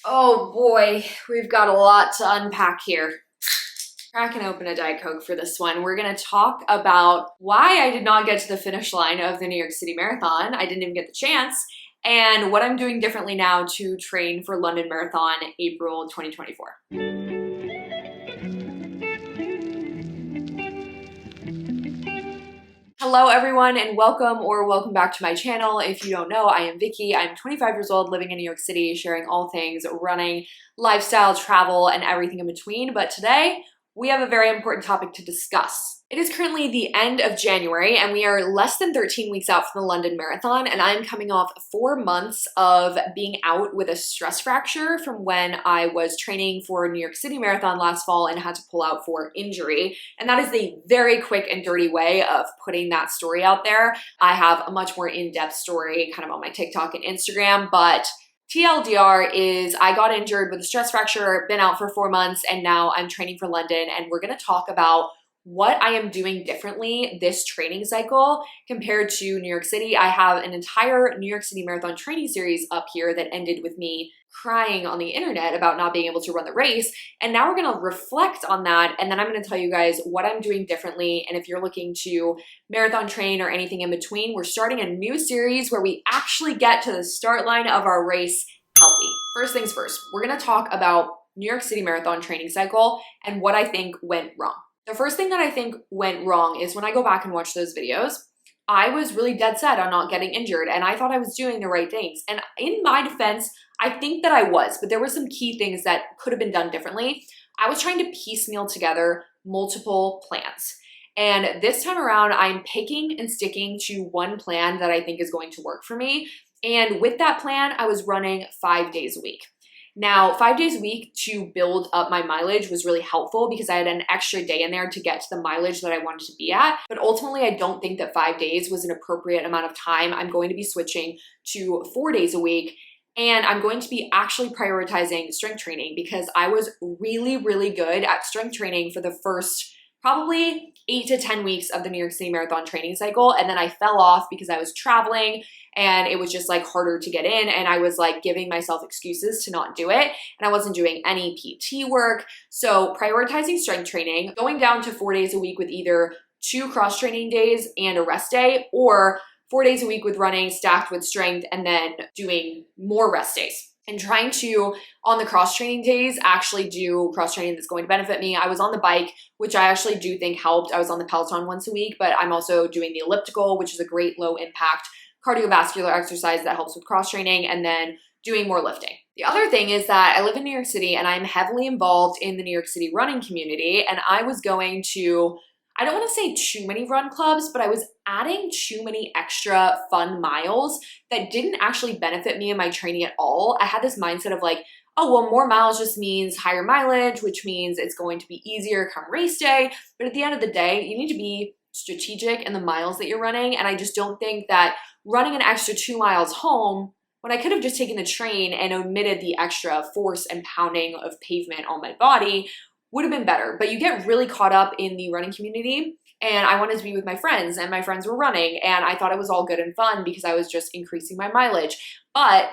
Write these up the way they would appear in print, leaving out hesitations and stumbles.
Oh boy, we've got a lot to unpack here. Cracking open a Diet Coke for this one. We're gonna talk about why I did not get to the finish line of the New York City Marathon. I didn't even get the chance, and what I'm doing differently now to train for London Marathon April 2024. Hello everyone and welcome back to my channel. If you don't know, I am Vicky. I'm 25 years old living in New York City, sharing all things running, lifestyle, travel, and everything in between. But today we have a very important topic to discuss. It is currently the end of January and we are less than 13 weeks out from the London Marathon, and I'm coming off 4 months of being out with a stress fracture from when I was training for New York City Marathon last fall and had to pull out for injury. And that is the very quick and dirty way of putting that story out there. I have a much more in-depth story kind of on my TikTok and Instagram, but TLDR is I got injured with a stress fracture, been out for 4 months, and now I'm training for London, and we're gonna talk about what I am doing differently this training cycle compared to New York City. I have an entire New York City Marathon training series up here that ended with me crying on the internet about not being able to run the race. And now we're gonna reflect on that, and then I'm gonna tell you guys what I'm doing differently. And if you're looking to marathon train or anything in between, we're starting a new series where we actually get to the start line of our race healthy. First things first, we're gonna talk about New York City Marathon training cycle and what I think went wrong. The first thing that I think went wrong is when I go back and watch those videos, I was really dead set on not getting injured and I thought I was doing the right things. And in my defense, I think that I was, but there were some key things that could have been done differently. I was trying to piecemeal together multiple plans. And this time around, I'm picking and sticking to one plan that I think is going to work for me. And with that plan, I was running 5 days a week. Now, 5 days a week to build up my mileage was really helpful because I had an extra day in there to get to the mileage that I wanted to be at. But ultimately, I don't think that 5 days was an appropriate amount of time. I'm going to be switching to 4 days a week. And I'm going to be actually prioritizing strength training because I was really, really good at strength training for the first probably 8 to 10 weeks of the New York City Marathon training cycle. And then I fell off because I was traveling and it was just like harder to get in. And I was like giving myself excuses to not do it. And I wasn't doing any PT work. So prioritizing strength training, going down to 4 days a week with either 2 cross training days and a rest day, or 4 days a week with running stacked with strength and then doing more rest days. And trying to, on the cross training days, actually do cross training that's going to benefit me. I was on the bike, which I actually do think helped. I was on the Peloton once a week, but I'm also doing the elliptical, which is a great low impact cardiovascular exercise that helps with cross training, and then doing more lifting. The other thing is that I live in New York City and I'm heavily involved in the New York City running community, and I was going to, I don't want to say too many run clubs, but I was adding too many extra fun miles that didn't actually benefit me in my training at all. I had this mindset of like, oh, well, more miles just means higher mileage, which means it's going to be easier come race day. But at the end of the day, you need to be strategic in the miles that you're running. And I just don't think that running an extra 2 miles home when I could have just taken the train and omitted the extra force and pounding of pavement on my body would have been better. But you get really caught up in the running community, and I wanted to be with my friends, and my friends were running, and I thought it was all good and fun because I was just increasing my mileage. But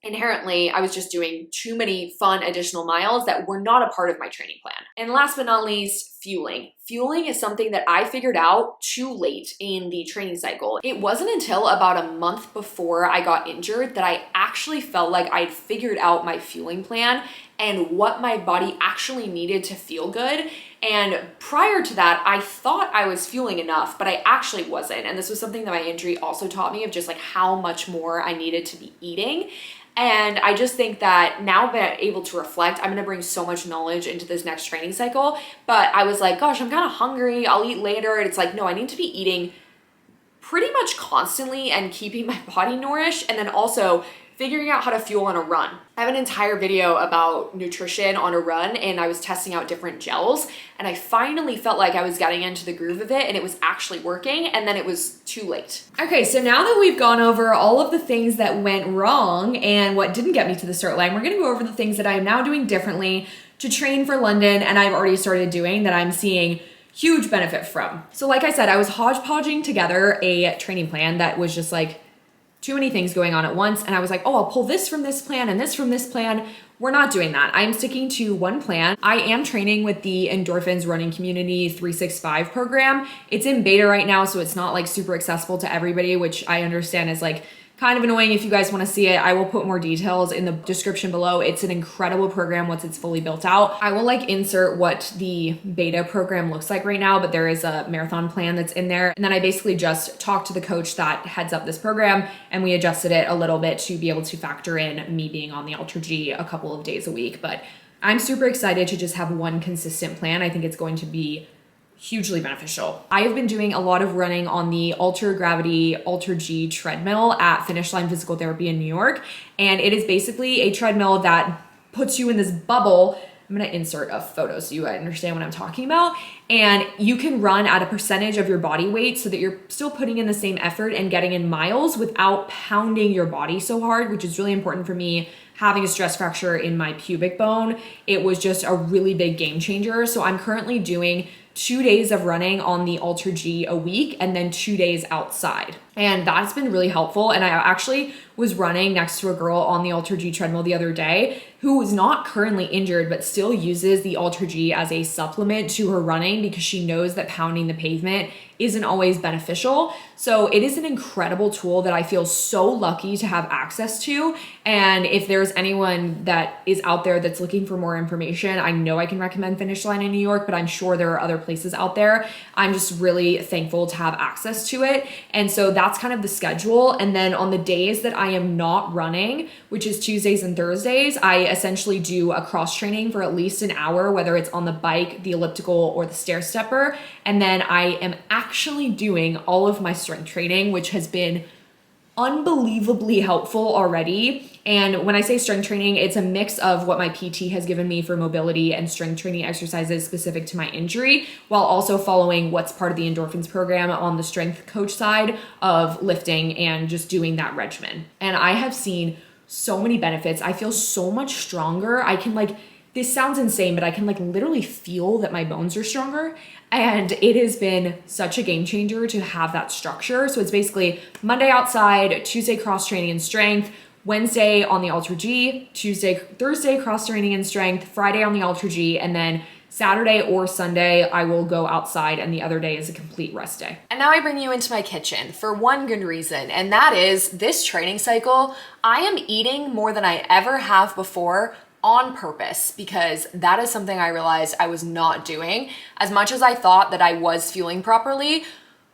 inherently, I was just doing too many fun additional miles that were not a part of my training plan. And last but not least, fueling. Fueling is something that I figured out too late in the training cycle. It wasn't until about a month before I got injured that I actually felt like I'd figured out my fueling plan and what my body actually needed to feel good. And prior to that, I thought I was fueling enough, but I actually wasn't. And this was something that my injury also taught me of just like how much more I needed to be eating. And I just think that now that I'm able to reflect, I'm gonna bring so much knowledge into this next training cycle. But I was like, gosh, I'm kind of hungry, I'll eat later. And it's like, no, I need to be eating pretty much constantly and keeping my body nourished, and then also figuring out how to fuel on a run. I have an entire video about nutrition on a run, and I was testing out different gels, and I finally felt like I was getting into the groove of it and it was actually working, and then it was too late. Okay, so now that we've gone over all of the things that went wrong and what didn't get me to the start line, we're gonna go over the things that I am now doing differently to train for London, and I've already started doing that I'm seeing huge benefit from. So like I said, I was hodgepodging together a training plan that was just like too many things going on at once. And I was like, oh, I'll pull this from this plan and this from this plan. We're not doing that. I'm sticking to one plan. I am training with the Endorphins Running Community 365 program. It's in beta right now, so it's not like super accessible to everybody, which I understand is like kind of annoying. If you guys want to see it, I will put more details in the description below. It's an incredible program once it's fully built out. I will like insert what the beta program looks like right now, but there is a marathon plan that's in there. And then I basically just talked to the coach that heads up this program, and we adjusted it a little bit to be able to factor in me being on the Ultra G a couple of days a week. But I'm super excited to just have one consistent plan. I think it's going to be hugely beneficial. I have been doing a lot of running on the Ultra Gravity Ultra G treadmill at Finish Line Physical Therapy in New York. And it is basically a treadmill that puts you in this bubble. I'm gonna insert a photo so you understand what I'm talking about. And you can run at a percentage of your body weight so that you're still putting in the same effort and getting in miles without pounding your body so hard, which is really important for me. Having a stress fracture in my pubic bone, it was just a really big game changer. So I'm currently doing 2 days of running on the Ultra G a week and then 2 days outside. And that's been really helpful. And I actually was running next to a girl on the Ultra G treadmill the other day who is not currently injured, but still uses the Ultra G as a supplement to her running because she knows that pounding the pavement isn't always beneficial. So it is an incredible tool that I feel so lucky to have access to. And if there's anyone that is out there that's looking for more information, I know I can recommend Finish Line in New York, but I'm sure there are other places out there. I'm just really thankful to have access to it. And so that's kind of the schedule. And then on the days that I am not running, which is Tuesdays and Thursdays, I essentially do a cross training for at least an hour, whether it's on the bike, the elliptical, or the stair stepper. And then I am actually doing all of my strength training, which has been unbelievably helpful already. And when I say strength training, it's a mix of what my PT has given me for mobility and strength training exercises specific to my injury, while also following what's part of the Endorphins program on the strength coach side of lifting and just doing that regimen. And I have seen so many benefits. I feel so much stronger. I can this sounds insane, but I can literally feel that my bones are stronger. And it has been such a game changer to have that structure. So it's basically Monday outside, Tuesday cross training and strength, Wednesday on the Ultra G, Thursday cross training and strength, Friday on the Ultra G, and then Saturday or Sunday, I will go outside, and the other day is a complete rest day. And now I bring you into my kitchen for one good reason, and that is this training cycle, I am eating more than I ever have before on purpose, because that is something I realized I was not doing. As much as I thought that I was fueling properly,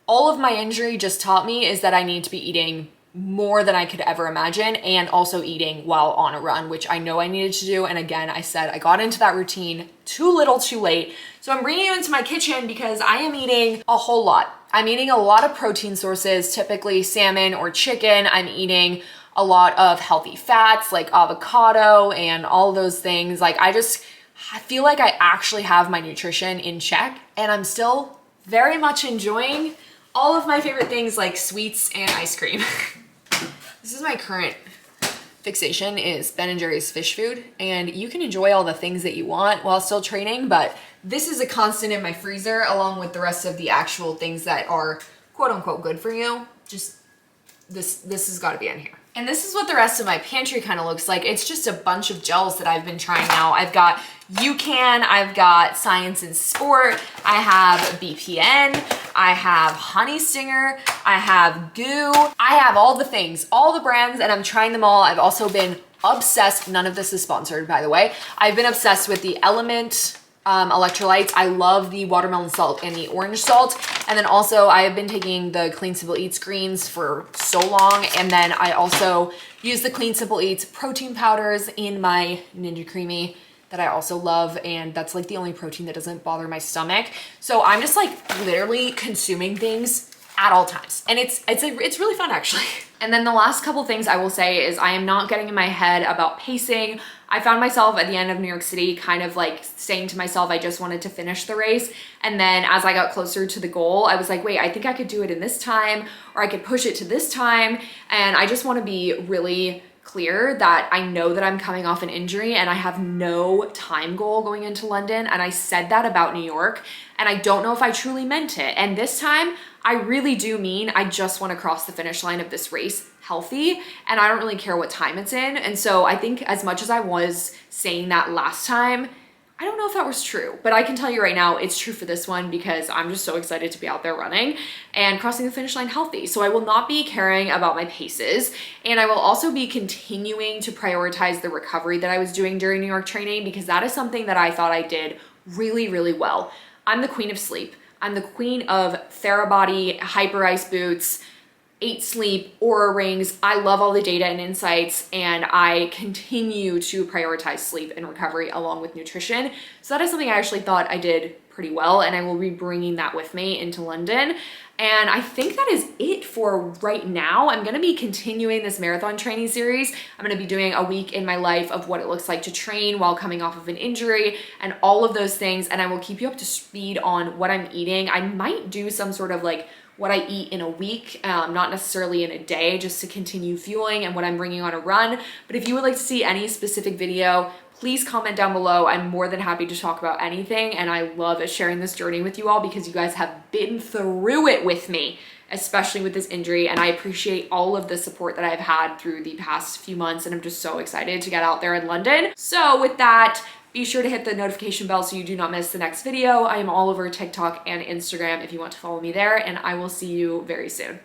all of my injury just taught me is that I need to be eating more than I could ever imagine, and also eating while on a run, which I know I needed to do. And again, I said I got into that routine too little too late. So I'm bringing you into my kitchen because I am eating a whole lot. I'm eating a lot of protein sources, typically salmon or chicken. I'm eating a lot of healthy fats like avocado and all those things. I feel like I actually have my nutrition in check, and I'm still very much enjoying all of my favorite things like sweets and ice cream. This is my current fixation, is Ben & Jerry's fish food, and you can enjoy all the things that you want while still training, but this is a constant in my freezer along with the rest of the actual things that are quote unquote good for you. Just this has got to be in here. And this is what the rest of my pantry kind of looks like. It's just a bunch of gels that I've been trying out. I've got UCAN, I've got Science and Sport, I have BPN, I have Honey Stinger, I have Goo, I have all the things, all the brands, and I'm trying them all. I've also been obsessed, none of this is sponsored by the way, I've been obsessed with the Element electrolytes. I love the watermelon salt and the orange salt. And then also I have been taking the Clean Simple Eats greens for so long. And then I also use the Clean Simple Eats protein powders in my Ninja Creamy that I also love. And that's the only protein that doesn't bother my stomach. So I'm just literally consuming things at all times. And it's really fun actually. And then the last couple things I will say is I am not getting in my head about pacing. I found myself at the end of New York City kind of saying to myself, I just wanted to finish the race. And then as I got closer to the goal, I was like, wait, I think I could do it in this time, or I could push it to this time. And I just want to be really clear that I know that I'm coming off an injury and I have no time goal going into London. And I said that about New York, and I don't know if I truly meant it. And this time I really do mean I just want to cross the finish line of this race healthy, and I don't really care what time it's in. And so I think as much as I was saying that last time, I don't know if that was true, but I can tell you right now it's true for this one because I'm just so excited to be out there running and crossing the finish line healthy. So I will not be caring about my paces, and I will also be continuing to prioritize the recovery that I was doing during New York training, because that is something that I thought I did really, really well. I'm the queen of sleep. I'm the queen of Therabody, Hyperice boots, 8 Sleep, Aura rings. I love all the data and insights, and I continue to prioritize sleep and recovery along with nutrition. So that is something I actually thought I did pretty well, and I will be bringing that with me into London. And I think that is it for right now. I'm gonna be continuing this marathon training series. I'm gonna be doing a week in my life of what it looks like to train while coming off of an injury and all of those things. And I will keep you up to speed on what I'm eating. I might do some sort of like what I eat in a week, not necessarily in a day, just to continue fueling and what I'm bringing on a run. But if you would like to see any specific video, please comment down below. I'm more than happy to talk about anything, and I love sharing this journey with you all because you guys have been through it with me, especially with this injury, and I appreciate all of the support that I've had through the past few months, and I'm just so excited to get out there in London. So with that, be sure to hit the notification bell so you do not miss the next video. I am all over TikTok and Instagram if you want to follow me there, and I will see you very soon.